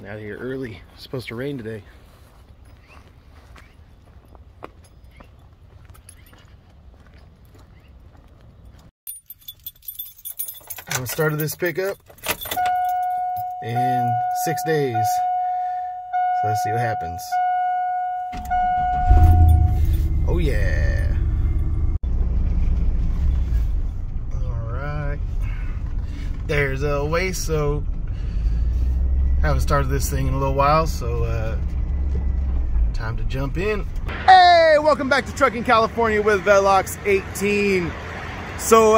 Out here early. It's supposed to rain today. I started this pickup in 6 days. So let's see what happens. Oh yeah. All right. There's a waste. So haven't started this thing in a little while, so time to jump in. Hey, welcome back to Trucking California with Velox 18. So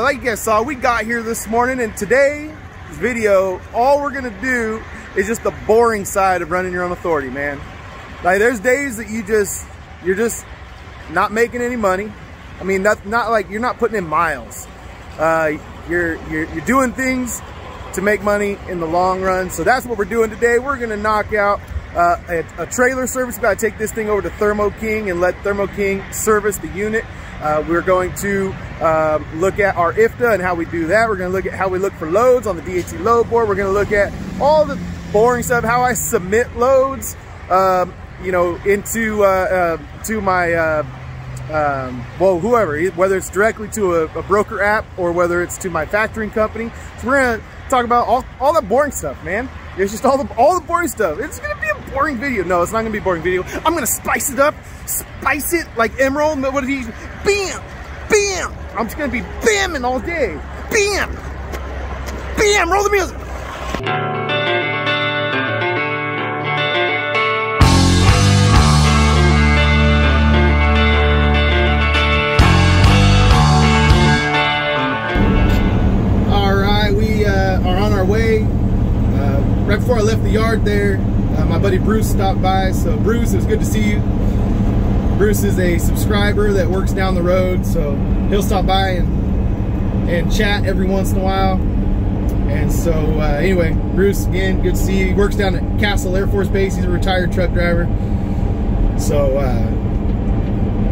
like you guys saw, we got here this morning, and today's video, all we're gonna do is just the boring side of running your own authority, man. Like, there's days that you're just not making any money. I mean, not like you're not putting in miles. You're doing things to make money in the long run. So that's what we're doing today. We're gonna knock out a trailer service. We gotta take this thing over to Thermo King and let Thermo King service the unit. We're going to look at our IFTA and how we do that. We're gonna look at how we look for loads on the DAT load board. We're gonna look at all the boring stuff, how I submit loads, you know, into to my well, whoever, whether it's directly to a broker app or whether it's to my factoring company. So we're gonna talk about all the boring stuff, man. It's just all the boring stuff. It's gonna be a boring video. No, it's not gonna be a boring video. I'm gonna spice it up, spice it like Emerald. What did he? Bam, bam. I'm just gonna be bamming all day. Bam, bam. Roll the music. Are on our way. Right before I left the yard there, my buddy Bruce stopped by. So Bruce, it was good to see you. Bruce is a subscriber that works down the road, so he'll stop by and chat every once in a while. And so anyway, Bruce, again, good to see you. He works down at Castle Air Force Base. He's a retired truck driver. So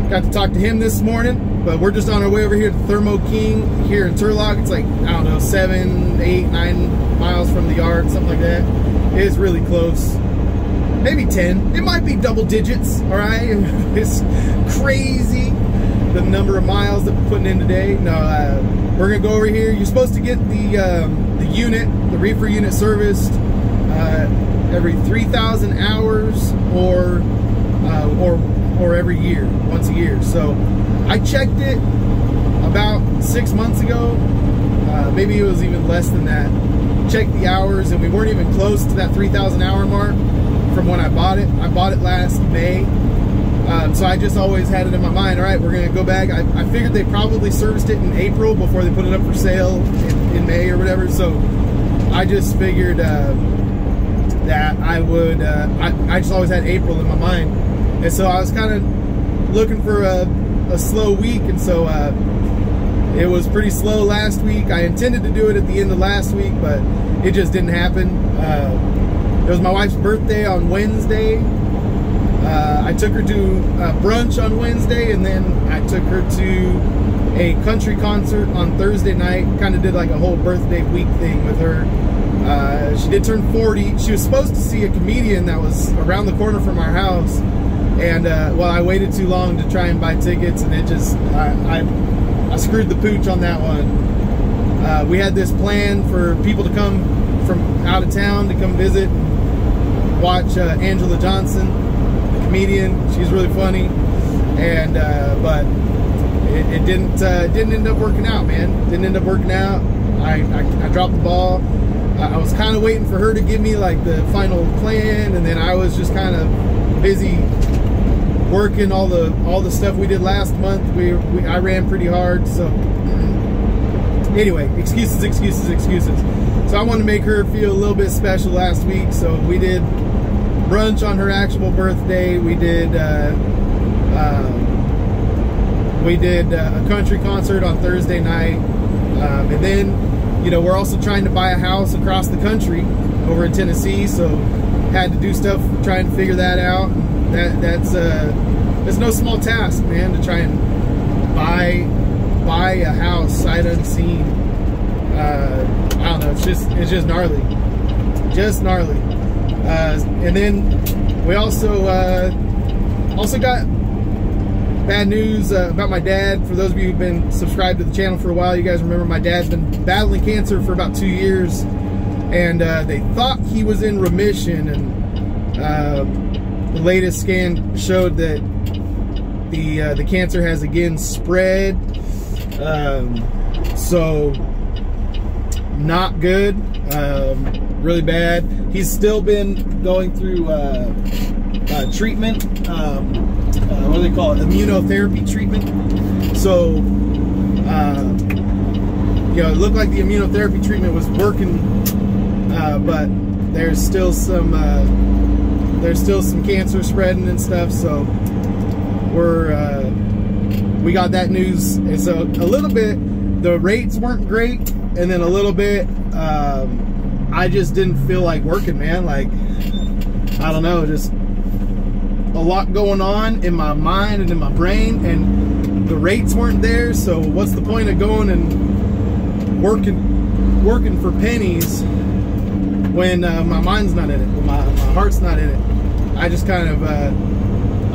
got to talk to him this morning. But we're just on our way over here to Thermo King here in Turlock. It's like, I don't know, 7, 8, 9 miles from the yard, something like that. It is really close. Maybe 10. It might be double digits, all right? It's crazy the number of miles that we're putting in today. No, we're gonna go over here. You're supposed to get the unit, the reefer unit serviced every 3,000 hours or every year, once a year. So I checked it about 6 months ago. Maybe it was even less than that. Checked the hours, and we weren't even close to that 3,000 hour mark from when I bought it. I bought it last May. So I just always had it in my mind, all right, we're gonna go back. I figured they probably serviced it in April before they put it up for sale in May or whatever. So I just figured that I would, I just always had April in my mind. And so I was kind of looking for a slow week, and so it was pretty slow last week. I intended to do it at the end of last week, but it just didn't happen. It was my wife's birthday on Wednesday. I took her to brunch on Wednesday, and then I took her to a country concert on Thursday night. Kind of did like a whole birthday week thing with her. She did turn 40. She was supposed to see a comedian that was around the corner from our house. And well, I waited too long to try and buy tickets, and it just, I screwed the pooch on that one. We had this plan for people to come from out of town to come visit and watch Angela Johnson, the comedian. She's really funny, and but it didn't end up working out, man. Didn't end up working out. I dropped the ball. I was kind of waiting for her to give me like the final plan, and then I was just kind of busy working all the stuff we did last month. I ran pretty hard. So anyway, excuses. So I wanted to make her feel a little bit special last week. So we did brunch on her actual birthday. We did a country concert on Thursday night, and then, you know, we're also trying to buy a house across the country over in Tennessee. So had to do stuff trying to figure that out. That's no small task, man, to try and buy a house sight unseen. I don't know, it's just gnarly, just gnarly. And then we also got bad news about my dad. For those of you who've been subscribed to the channel for a while, you guys remember my dad's been battling cancer for about 2 years, and they thought he was in remission, and the latest scan showed that the cancer has again spread. So not good, really bad. He's still been going through treatment, what do they call it, immunotherapy treatment. So you know, it looked like the immunotherapy treatment was working, but there's still some cancer spreading and stuff. So we got that news, and so a little bit the rates weren't great, and then a little bit I just didn't feel like working, man. Like, I don't know, just a lot going on in my mind and in my brain, and the rates weren't there. So what's the point of going and working for pennies when my mind's not in it, when my heart's not in it? I just kind of I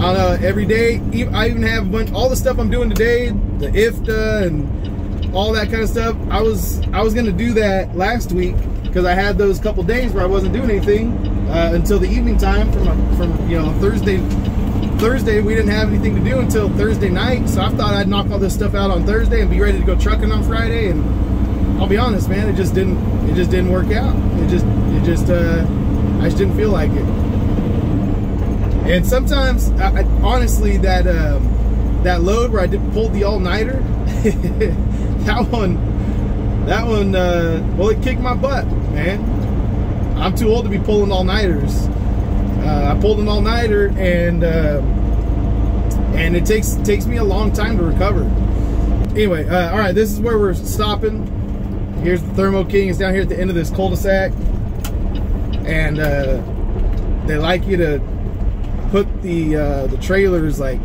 don't know, every day, I even have all the stuff I'm doing today, the IFTA and all that kind of stuff. I was gonna do that last week, because I had those couple days where I wasn't doing anything until the evening time from you know, Thursday we didn't have anything to do until Thursday night. So I thought I'd knock all this stuff out on Thursday and be ready to go trucking on Friday. And I'll be honest, man, it just didn't work out. I just didn't feel like it. And sometimes, honestly, that load where I pulled the all-nighter, that one, well, it kicked my butt, man. I'm too old to be pulling all-nighters. I pulled an all-nighter, and it takes me a long time to recover. Anyway, all right, this is where we're stopping. Here's the Thermo King. It's down here at the end of this cul-de-sac, and they like you to put the trailers like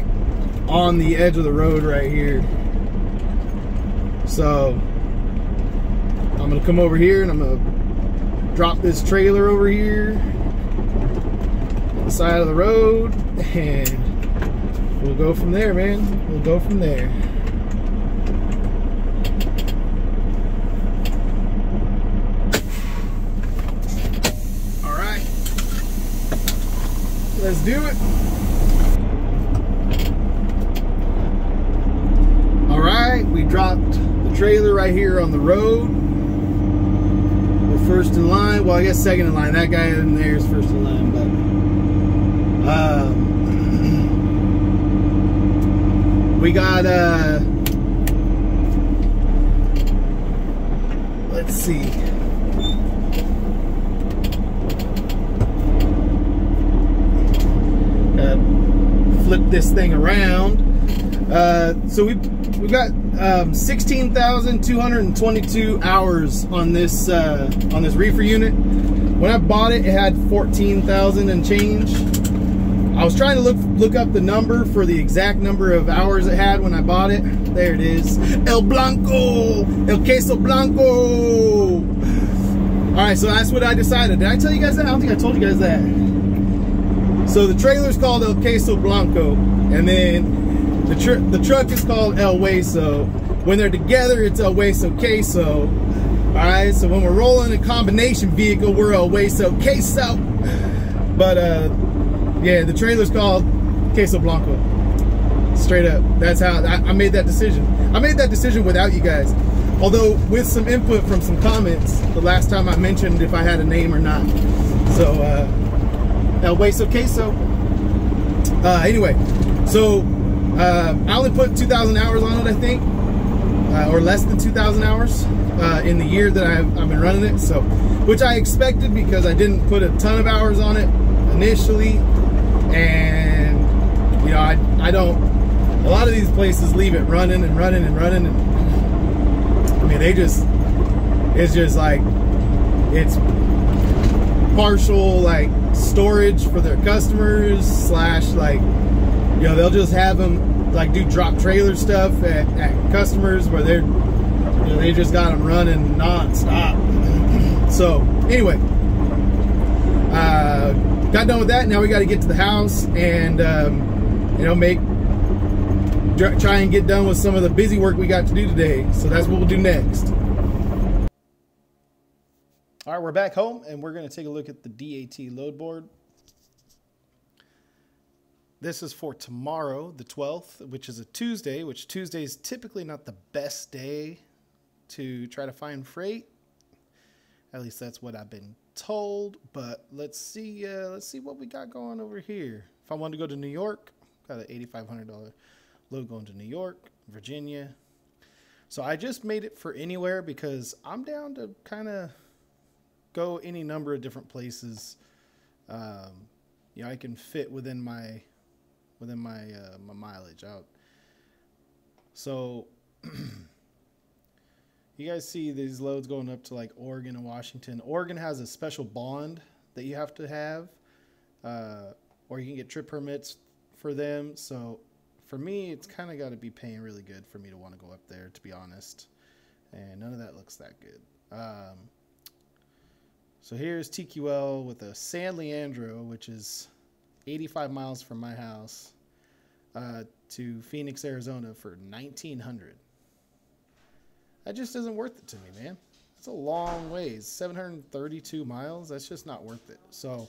on the edge of the road right here. So I'm gonna come over here and I'm gonna drop this trailer over here on the side of the road, and we'll go from there, man. We'll go from there. All right, let's do it. All right, we dropped the trailer right here on the road. We're first in line. Well, I guess second in line. That guy in there is first in line, but we got let's see. Flip this thing around. So we've got 16,222 hours on this reefer unit. When I bought it, it had 14,000 and change. I was trying to look up the number for the exact number of hours it had when I bought it. There it is. El Blanco, El Queso Blanco. All right, so that's what I decided. Did I tell you guys that? I don't think I told you guys that. So the trailer's called El Queso Blanco, and then the truck is called El Hueso. When they're together, it's El Hueso Queso. All right, so when we're rolling a combination vehicle, we're El Hueso Queso. But yeah, the trailer's called Queso Blanco. Straight up, that's how I made that decision. I made that decision without you guys, although with some input from some comments the last time I mentioned if I had a name or not. So El Hueso Queso. Anyway, so I only put 2,000 hours on it, I think, or less than 2,000 hours in the year that I've been running it. So, which I expected, because I didn't put a ton of hours on it initially, and you know, I don't. A lot of these places leave it running and running and running, and I mean, it's just like, it's partial like storage for their customers, slash like, you know, they'll just have them like do drop trailer stuff at customers where they're, you know, they just got them running non-stop. So anyway, Got done with that. Now we got to get to the house and you know, try and get done with some of the busy work we got to do today. So that's what we'll do next. All right, we're back home and we're going to take a look at the DAT load board. This is for tomorrow, the 12th, which is a Tuesday, which Tuesday is typically not the best day to try to find freight. At least that's what I've been told, but let's see what we got going over here. If I wanted to go to New York, got an $8,500 load going to New York, Virginia. So I just made it for anywhere because I'm down to kind of go any number of different places. You know, I can fit within my my mileage out. So you guys see these loads going up to like Oregon and Washington. Oregon has a special bond that you have to have, or you can get trip permits for them. So for me, it's kind of got to be paying really good for me to want to go up there, to be honest. And none of that looks that good. So here's TQL with a San Leandro, which is 85 miles from my house, to Phoenix, Arizona for $1,900. That just isn't worth it to me, man. It's a long ways, 732 miles. That's just not worth it. So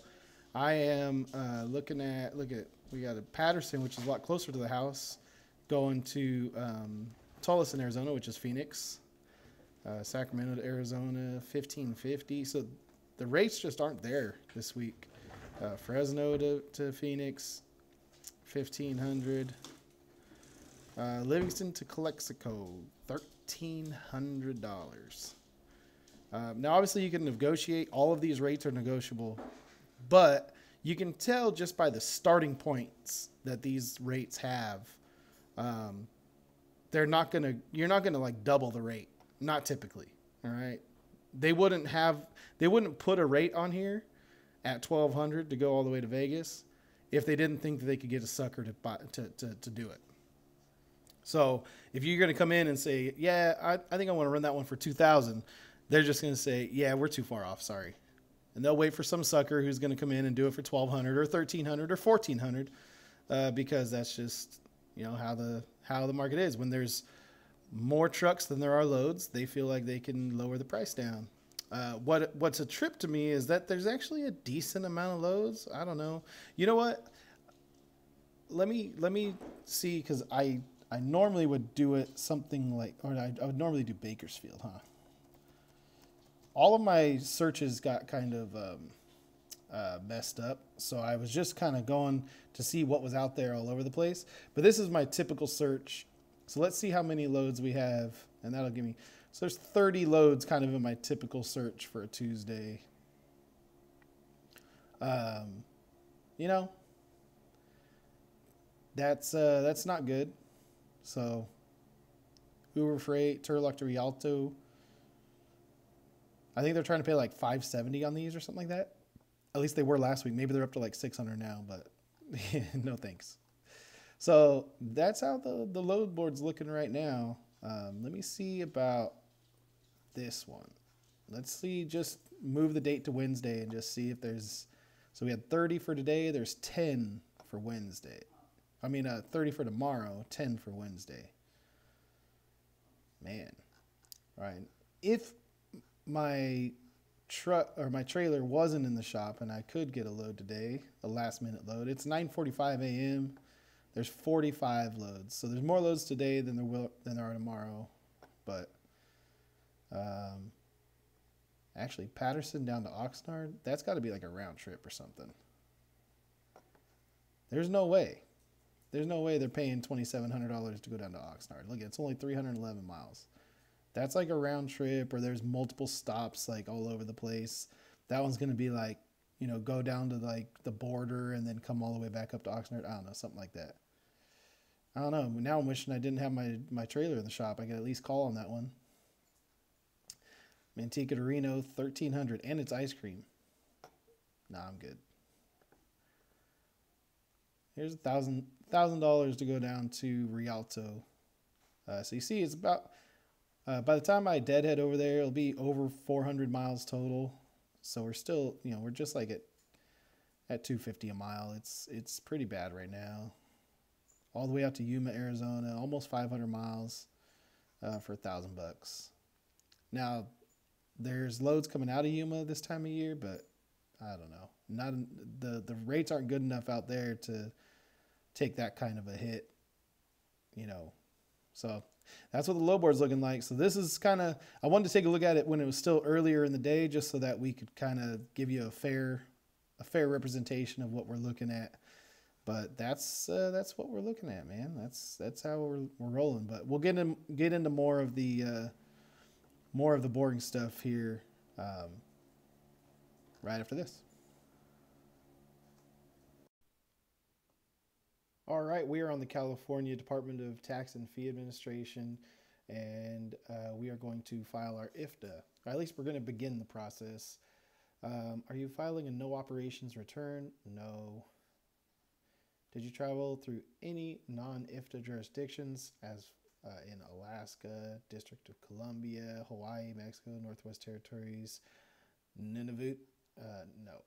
I am looking at, we got a Patterson, which is a lot closer to the house, going to Tullis in Arizona, which is Phoenix, Sacramento to Arizona, 1550. So the rates just aren't there this week. Fresno to Phoenix, 1,500. Livingston to Calexico, $1,300. Now, obviously, you can negotiate. All of these rates are negotiable, but you can tell just by the starting points that these rates have. You're not gonna like double the rate. Not typically. All right. They wouldn't put a rate on here at $1,200 to go all the way to Vegas if they didn't think that they could get a sucker to do it. So if you're going to come in and say, yeah, I think I want to run that one for $2,000, they're just going to say, yeah, we're too far off. Sorry. And they'll wait for some sucker who's going to come in and do it for $1,200 or $1,300 or $1,400, because that's just, you know, how the market is. When there's more trucks than there are loads, they feel like they can lower the price down. What's a trip to me is that there's actually a decent amount of loads. I don't know. You know what? Let me see, because I normally would do it something like, or I would normally do Bakersfield, huh? All of my searches got kind of messed up, so I was just kind of going to see what was out there all over the place. But this is my typical search. So let's see how many loads we have, and that'll give me. So there's 30 loads kind of in my typical search for a Tuesday. You know, that's not good. So Uber Freight, Turlock to Rialto. I think they're trying to pay like $570 on these or something like that. At least they were last week. Maybe they're up to like $600 now, but no thanks. So that's how the load board's looking right now. Let me see about this one. Let's see, just move the date to Wednesday and just see if there's, so we had 30 for today. There's 10 for Wednesday. 30 for tomorrow, 10 for Wednesday. Man. All right. If my truck or my trailer wasn't in the shop and I could get a load today, a last minute load, it's 9:45 a.m. There's 45 loads. So there's more loads today than there are tomorrow. But actually, Patterson down to Oxnard, that's got to be like a round trip or something. There's no way. There's no way they're paying $2,700 to go down to Oxnard. Look, it's only 311 miles. That's like a round trip, or there's multiple stops like all over the place. That one's going to be like, you know, go down to like the border and then come all the way back up to Oxnard. I don't know, something like that. I don't know. Now I'm wishing I didn't have my trailer in the shop. I could at least call on that one. Manteca to Reno, $1,300, and it's ice cream. Nah, I'm good. Here's $1,000 to go down to Rialto. So you see, it's about by the time I deadhead over there, it'll be over 400 miles total. So we're still, you know, we're just like at at $250 a mile. It's pretty bad right now. All the way out to Yuma, Arizona, almost 500 miles for $1,000. Now, there's loads coming out of Yuma this time of year, but I don't know. The rates aren't good enough out there to take that kind of a hit, you know. So that's what the low board's looking like. So this is kind of, I wanted to take a look at it when it was still earlier in the day, just so that we could kind of give you a fair representation of what we're looking at. But that's what we're looking at, man. That's how we're rolling. But we'll get into more of the boring stuff here right after this. All right, we are on the California Department of Tax and Fee Administration, and we are going to file our IFTA, or at least we're going to begin the process. Are you filing a no operations return? No. Did you travel through any non-IFTA jurisdictions, as in Alaska, District of Columbia, Hawaii, Mexico, Northwest Territories, Nunavut? No.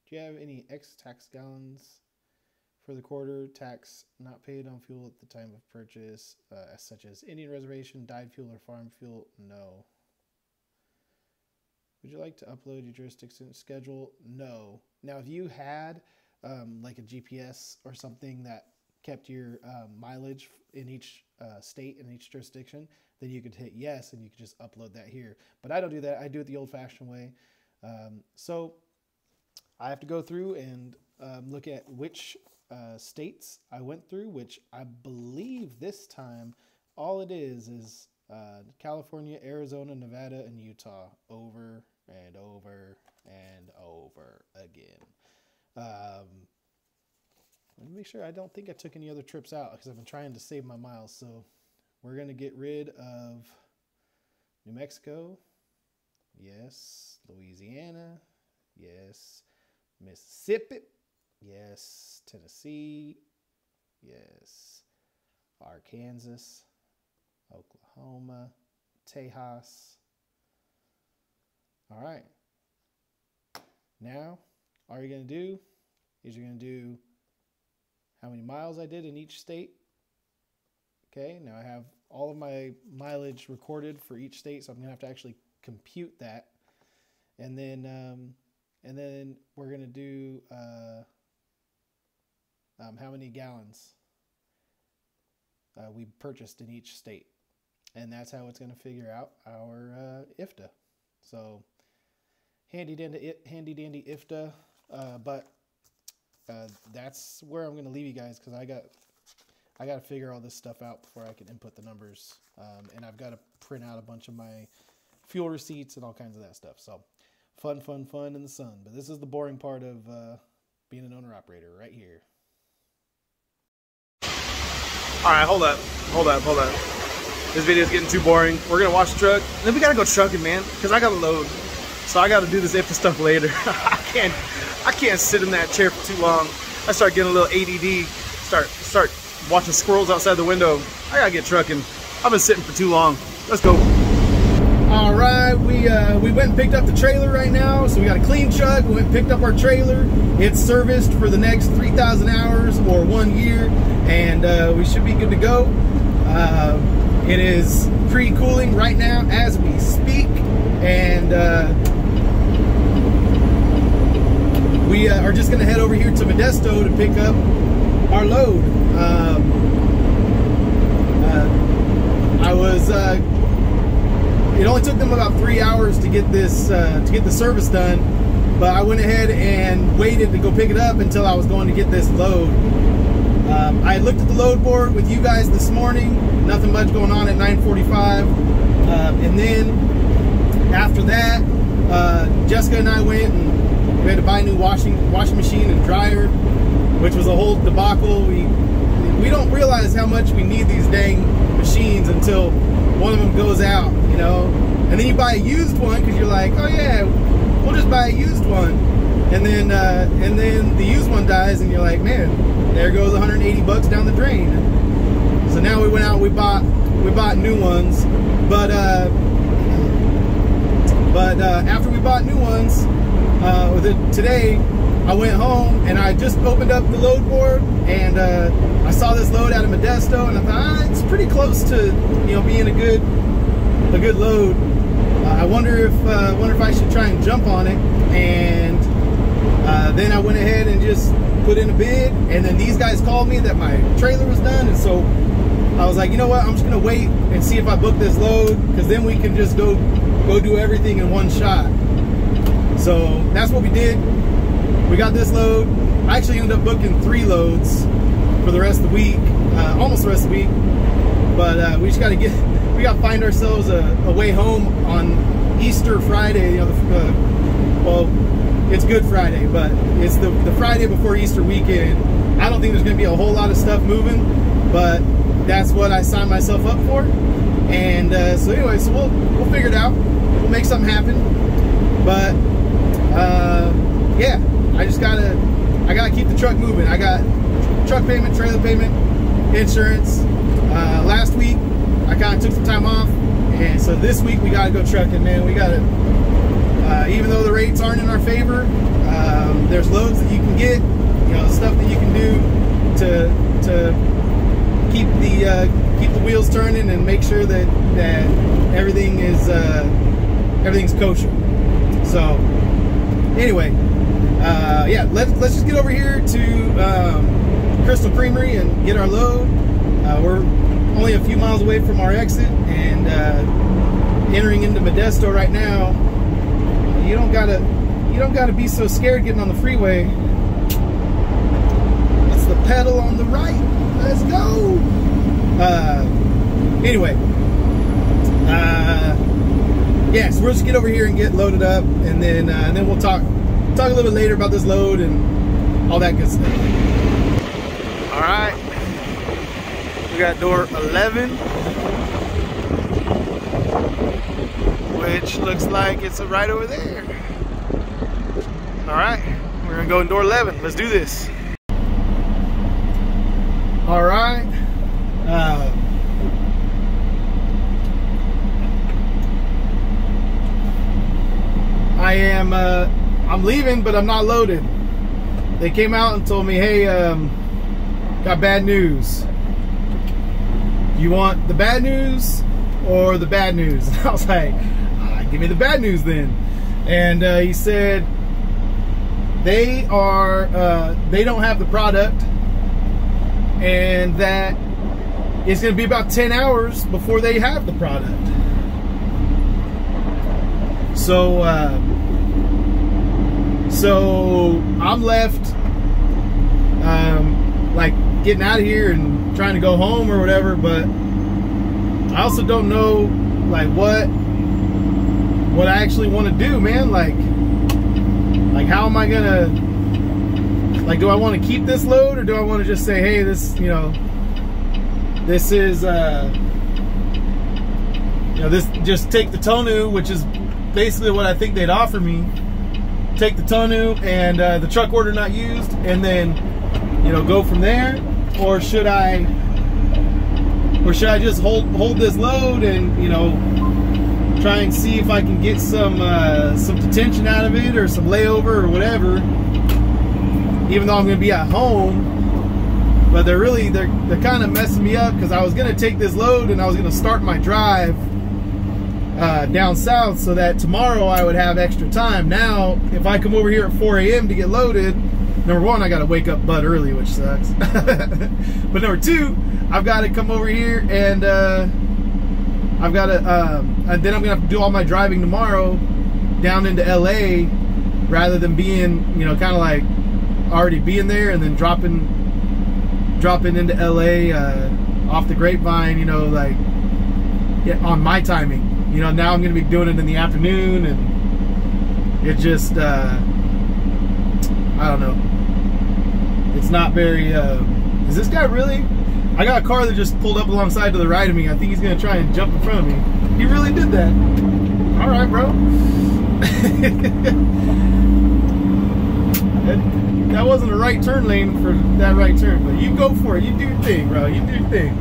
Do you have any ex-tax gallons for the quarter? Tax not paid on fuel at the time of purchase, such as Indian reservation, dyed fuel, or farm fuel? No. Would you like to upload your jurisdiction schedule? No. Now, if you had like a GPS or something that kept your mileage in each state and each jurisdiction, then you could hit yes and you could just upload that here. But I don't do that. I do it the old-fashioned way. So I have to go through and look at which states I went through, which I believe this time all it is California, Arizona, Nevada, and Utah over and over and over again. Let me make sure. I don't think I took any other trips out because I've been trying to save my miles. So we're going to get rid of New Mexico. Yes. Louisiana. Yes. Mississippi. Yes. Tennessee. Yes. Arkansas. Oklahoma. Tejas. All right. Now, all you're going to do is you're going to do how many miles I did in each state. Okay, now I have all of my mileage recorded for each state, so I'm going to have to actually compute that. And then we're going to do how many gallons we purchased in each state. And that's how it's going to figure out our IFTA. So handy dandy IFTA, but that's where I'm going to leave you guys, because I got to figure all this stuff out before I can input the numbers, and I've got to print out a bunch of my fuel receipts and all kinds of that stuff. So fun in the sun. But this is the boring part of being an owner-operator right here. All right, hold up. This video is getting too boring. We're gonna wash the truck, and then we gotta go trucking, man, because I gotta load. So I gotta do this IFTA stuff later. I can't sit in that chair for too long. I start getting a little ADD. Start watching squirrels outside the window. I gotta get trucking. I've been sitting for too long. Let's go. All right, we went and picked up the trailer right now. So we got a clean truck. We went and picked up our trailer. It's serviced for the next 3,000 hours or 1 year, and we should be good to go. It is pre-cooling right now as we speak, and we are just going to head over here to Modesto to pick up our load. It only took them about 3 hours to get this to get the service done, but I went ahead and waited to go pick it up until I was going to get this load. I looked at the load board with you guys this morning. Nothing much going on at 9:45, and then after that, Jessica and I went and we had to buy a new washing machine and dryer, which was a whole debacle. We don't realize how much we need these dang machines until one of them goes out, you know. And then you buy a used one because you're like, oh yeah, we'll just buy a used one. And then the used one dies, and you're like, man, there goes 180 bucks down the drain. So now we went out, we bought new ones, but But after we bought new ones, today I went home and I just opened up the load board, and I saw this load out of Modesto, and I thought, it's pretty close to, you know, being a good load. I wonder if I should try and jump on it. And then I went ahead and just put in a bid, and then these guys called me that my trailer was done, and so I was like, you know what, I'm just gonna wait and see if I book this load, because then we can just go do everything in one shot. So that's what we did. We got this load. I actually ended up booking 3 loads for the rest of the week, almost the rest of the week. But we just got to find ourselves a way home on Easter Friday. You know, well, it's Good Friday, but it's the Friday before Easter weekend. I don't think there's going to be a whole lot of stuff moving, but that's what I signed myself up for. And so anyway, so we'll figure it out. We'll make something happen. But yeah, I gotta keep the truck moving. I got truck payment, trailer payment, insurance. Last week I kind of took some time off, and so this week we gotta go trucking, man. We gotta, even though the rates aren't in our favor, there's loads that you can get, you know, stuff that you can do to keep the wheels turning and make sure that everything is everything's kosher. So anyway, yeah, let's just get over here to Crystal Creamery and get our load. We're only a few miles away from our exit, and entering into Modesto right now. You don't gotta be so scared getting on the freeway. It's the pedal on the right. Let's go. Anyway, yeah, so we'll just get over here and get loaded up, and then we'll talk a little bit later about this load and all that good stuff. All right, we got door 11, which looks like it's right over there. All right, we're gonna go in door 11. Let's do this. All right. I'm leaving, but I'm not loaded. They came out and told me, hey, got bad news. You want the bad news or the bad news? And I was like, give me the bad news then. And he said they don't have the product, and that it's going to be about 10 hours before they have the product. So I'm left like getting out of here and trying to go home or whatever, but I also don't know like what I actually want to do, man. Like how am I gonna, like, do I want to keep this load, or do I want to just say, hey, this, you know, this is you know, this, just take the tonneau, which is basically what I think they'd offer me. Take the tonneau and the truck order not used, and then, you know, go from there. Or should I just hold this load and, you know, try and see if I can get some detention out of it, or some layover or whatever, even though I'm going to be at home. But they're kind of messing me up, because I was going to take this load and I was going to start my drive down south, so that tomorrow I would have extra time. Now, if I come over here at 4 a.m. to get loaded, number one, I got to wake up butt early, which sucks. But number two, I've got to come over here and I've got to, and then I'm gonna have to do all my driving tomorrow down into LA, rather than being, you know, kind of like already being there and then dropping into LA off the Grapevine, you know, like, yeah, on my timing. You know, now I'm going to be doing it in the afternoon, and it just, I don't know. It's not very, is this guy really? I got a car that just pulled up alongside to the right of me. I think he's going to try and jump in front of me. He really did that. All right, bro. That wasn't a right turn lane for that right turn, but you go for it. You do your thing, bro. You do your thing.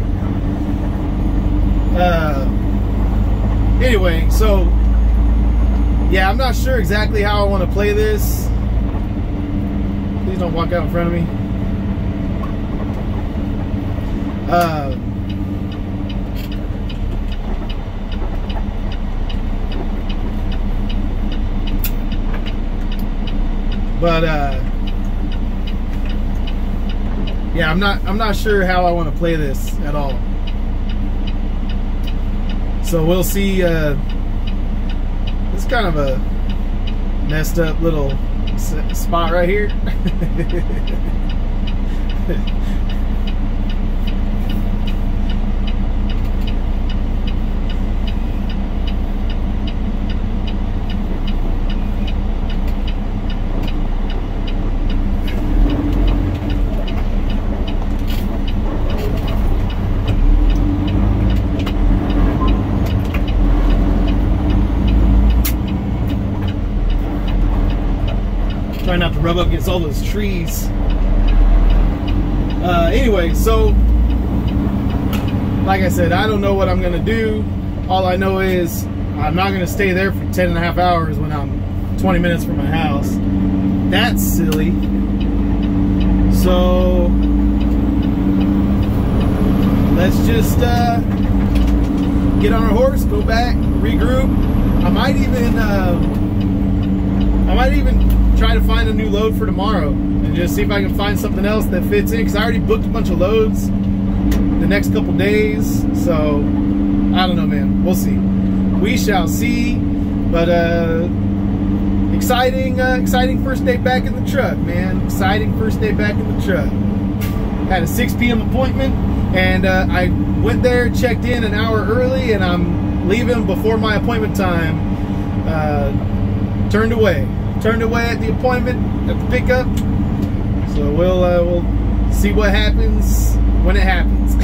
Anyway, so yeah, I'm not sure exactly how I want to play this. Please don't walk out in front of me. Yeah, I'm not sure how I want to play this at all. So we'll see. It's kind of a messed up little spot right here. Try not to rub up against all those trees. Anyway, so like I said, I don't know what I'm gonna do. All I know is I'm not gonna stay there for 10.5 hours when I'm 20 minutes from my house. That's silly. So let's just get on our horse, go back, regroup. I might even try to find a new load for tomorrow and just see if I can find something else that fits in, because I already booked a bunch of loads the next couple days. So I don't know, man. We'll see. We shall see. But exciting first day back in the truck, man. Exciting first day back in the truck. Had a 6 p.m. appointment, and I went there, checked in an hour early, and I'm leaving before my appointment time. Turned away at the appointment, at the pickup. So we'll see what happens when it happens.